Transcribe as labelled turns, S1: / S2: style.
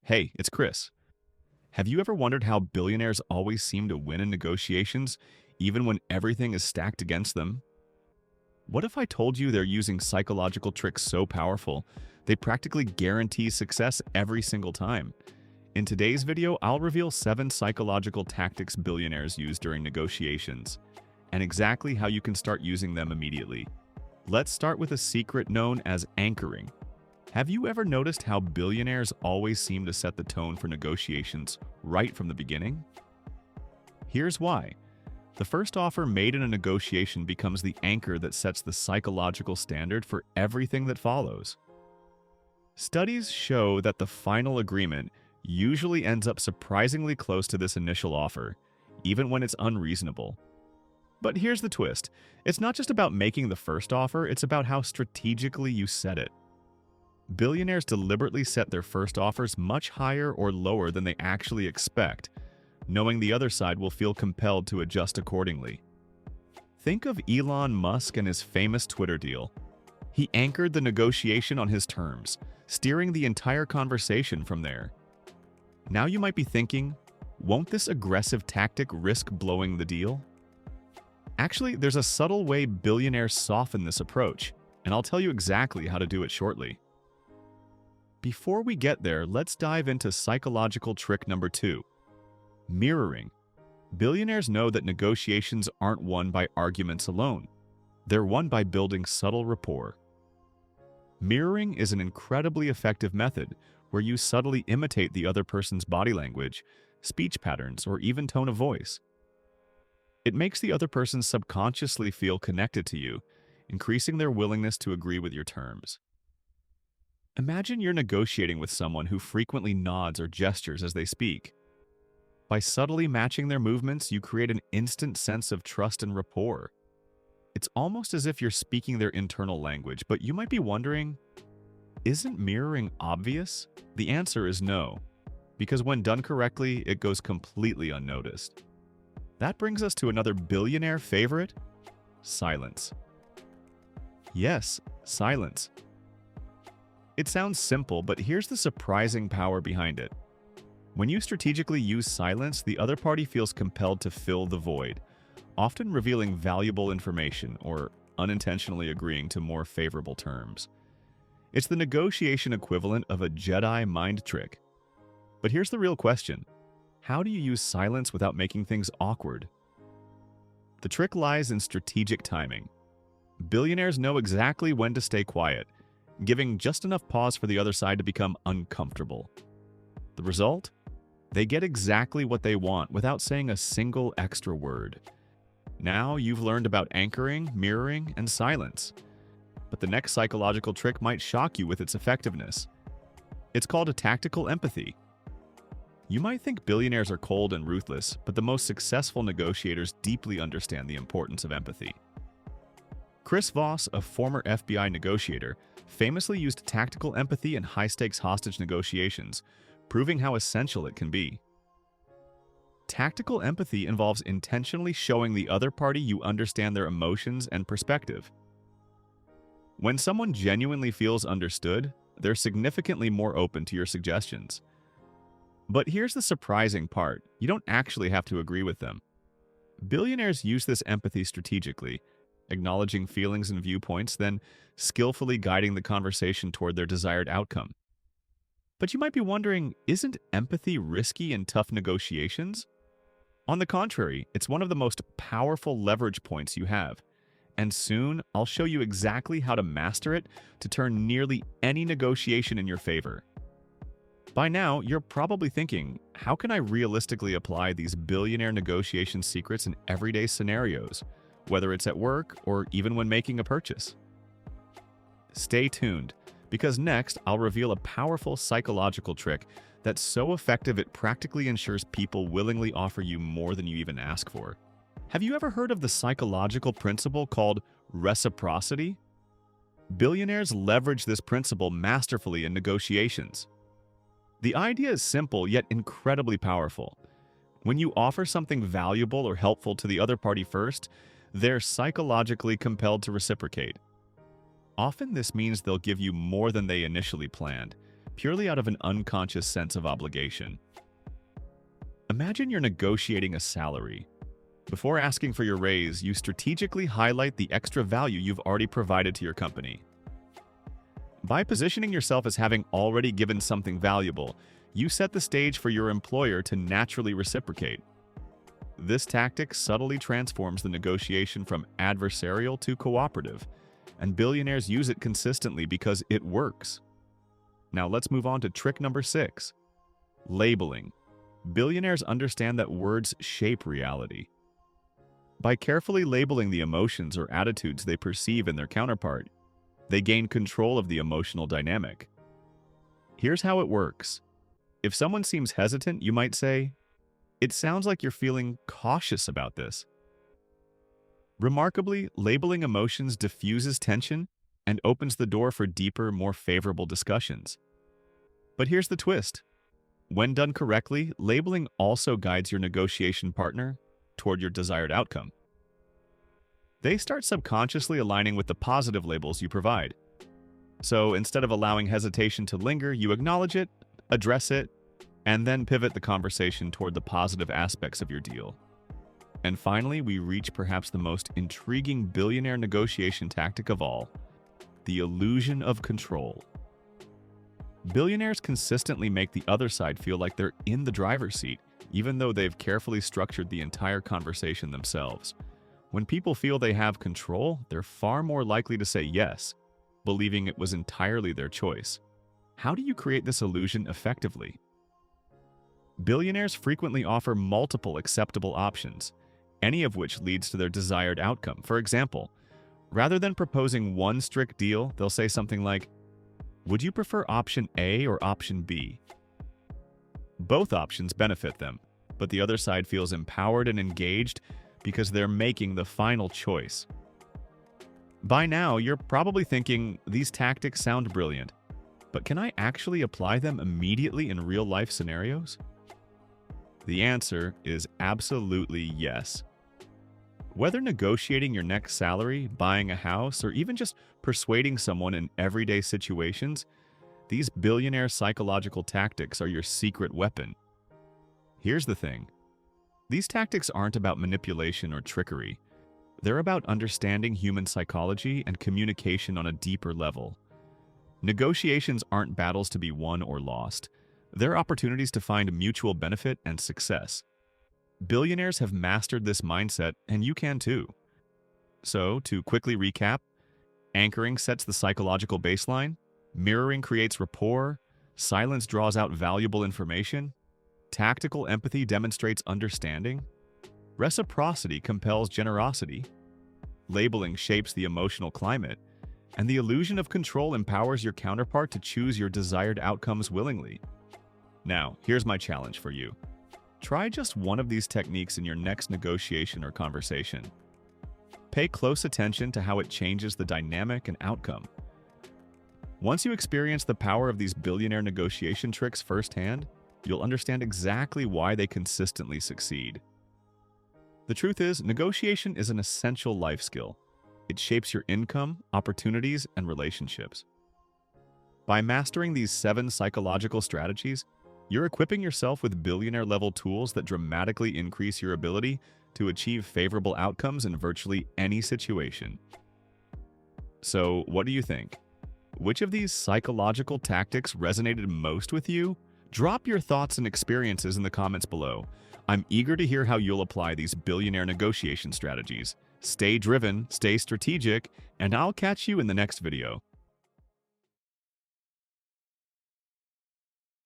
S1: Hey, it's Chris. Have you ever wondered how billionaires always seem to win in negotiations, even when everything is stacked against them? What if I told you they're using psychological tricks so powerful, they practically guarantee success every single time? In today's video, I'll reveal 7 psychological tactics billionaires use during negotiations, and exactly how you can start using them immediately. Let's start with a secret known as anchoring. Have you ever noticed how billionaires always seem to set the tone for negotiations right from the beginning? Here's why. The first offer made in a negotiation becomes the anchor that sets the psychological standard for everything that follows. Studies show that the final agreement usually ends up surprisingly close to this initial offer, even when it's unreasonable. But here's the twist. It's not just about making the first offer, it's about how strategically you set it. Billionaires deliberately set their first offers much higher or lower than they actually expect, knowing the other side will feel compelled to adjust accordingly. Think of Elon Musk and his famous Twitter deal. He anchored the negotiation on his terms, steering the entire conversation from there. Now you might be thinking, won't this aggressive tactic risk blowing the deal? Actually, there's a subtle way billionaires soften this approach, and I'll tell you exactly how to do it shortly. Before we get there, let's dive into psychological trick number 2. Mirroring. Billionaires know that negotiations aren't won by arguments alone. They're won by building subtle rapport. Mirroring is an incredibly effective method where you subtly imitate the other person's body language, speech patterns, or even tone of voice. It makes the other person subconsciously feel connected to you, increasing their willingness to agree with your terms. Imagine you're negotiating with someone who frequently nods or gestures as they speak. By subtly matching their movements, you create an instant sense of trust and rapport. It's almost as if you're speaking their internal language, but you might be wondering, isn't mirroring obvious? The answer is no, because when done correctly, it goes completely unnoticed. That brings us to another billionaire favorite: silence. Yes, silence. It sounds simple, but here's the surprising power behind it. When you strategically use silence, the other party feels compelled to fill the void, often revealing valuable information or unintentionally agreeing to more favorable terms. It's the negotiation equivalent of a Jedi mind trick. But here's the real question. How do you use silence without making things awkward? The trick lies in strategic timing. Billionaires know exactly when to stay quiet, giving just enough pause for the other side to become uncomfortable. The result? They get exactly what they want without saying a single extra word. Now you've learned about anchoring, mirroring, and silence. But the next psychological trick might shock you with its effectiveness. It's called a tactical empathy. You might think billionaires are cold and ruthless, but the most successful negotiators deeply understand the importance of empathy. Chris Voss, a former FBI negotiator, famously used tactical empathy in high-stakes hostage negotiations, proving how essential it can be. Tactical empathy involves intentionally showing the other party you understand their emotions and perspective. When someone genuinely feels understood, they're significantly more open to your suggestions. But here's the surprising part: you don't actually have to agree with them. Billionaires use this empathy strategically, acknowledging feelings and viewpoints, then skillfully guiding the conversation toward their desired outcome. But you might be wondering, isn't empathy risky in tough negotiations? On the contrary, it's one of the most powerful leverage points you have. And soon, I'll show you exactly how to master it to turn nearly any negotiation in your favor. By now, you're probably thinking, how can I realistically apply these billionaire negotiation secrets in everyday scenarios, whether it's at work or even when making a purchase? Stay tuned, because next I'll reveal a powerful psychological trick that's so effective it practically ensures people willingly offer you more than you even ask for. Have you ever heard of the psychological principle called reciprocity? Billionaires leverage this principle masterfully in negotiations. The idea is simple yet incredibly powerful. When you offer something valuable or helpful to the other party first, they're psychologically compelled to reciprocate. Often this means they'll give you more than they initially planned, purely out of an unconscious sense of obligation. Imagine you're negotiating a salary. Before asking for your raise, you strategically highlight the extra value you've already provided to your company. By positioning yourself as having already given something valuable, you set the stage for your employer to naturally reciprocate. This tactic subtly transforms the negotiation from adversarial to cooperative, and billionaires use it consistently because it works. Now let's move on to trick number 6. Labeling. Billionaires understand that words shape reality. By carefully labeling the emotions or attitudes they perceive in their counterpart, they gain control of the emotional dynamic. Here's how it works. If someone seems hesitant, you might say, "It sounds like you're feeling cautious about this." Remarkably, labeling emotions diffuses tension and opens the door for deeper, more favorable discussions. But here's the twist. When done correctly, labeling also guides your negotiation partner toward your desired outcome. They start subconsciously aligning with the positive labels you provide. So instead of allowing hesitation to linger, you acknowledge it, address it, and then pivot the conversation toward the positive aspects of your deal. And finally, we reach perhaps the most intriguing billionaire negotiation tactic of all, the illusion of control. Billionaires consistently make the other side feel like they're in the driver's seat, even though they've carefully structured the entire conversation themselves. When people feel they have control, they're far more likely to say yes, believing it was entirely their choice. How do you create this illusion effectively? Billionaires frequently offer multiple acceptable options, any of which leads to their desired outcome. For example, rather than proposing one strict deal, they'll say something like, "Would you prefer option A or option B?" Both options benefit them, but the other side feels empowered and engaged because they're making the final choice. By now, you're probably thinking, these tactics sound brilliant, but can I actually apply them immediately in real-life scenarios? The answer is absolutely yes. Whether negotiating your next salary, buying a house, or even just persuading someone in everyday situations, these billionaire psychological tactics are your secret weapon. Here's the thing. These tactics aren't about manipulation or trickery. They're about understanding human psychology and communication on a deeper level. Negotiations aren't battles to be won or lost. They're opportunities to find mutual benefit and success. Billionaires have mastered this mindset, and you can too. So, to quickly recap, anchoring sets the psychological baseline, mirroring creates rapport, silence draws out valuable information, tactical empathy demonstrates understanding, reciprocity compels generosity, labeling shapes the emotional climate, and the illusion of control empowers your counterpart to choose your desired outcomes willingly. Now, here's my challenge for you. Try just one of these techniques in your next negotiation or conversation. Pay close attention to how it changes the dynamic and outcome. Once you experience the power of these billionaire negotiation tricks firsthand, you'll understand exactly why they consistently succeed. The truth is, negotiation is an essential life skill. It shapes your income, opportunities, and relationships. By mastering these 7 psychological strategies, you're equipping yourself with billionaire-level tools that dramatically increase your ability to achieve favorable outcomes in virtually any situation. So, what do you think? Which of these psychological tactics resonated most with you? Drop your thoughts and experiences in the comments below. I'm eager to hear how you'll apply these billionaire negotiation strategies. Stay driven, stay strategic, and I'll catch you in the next video.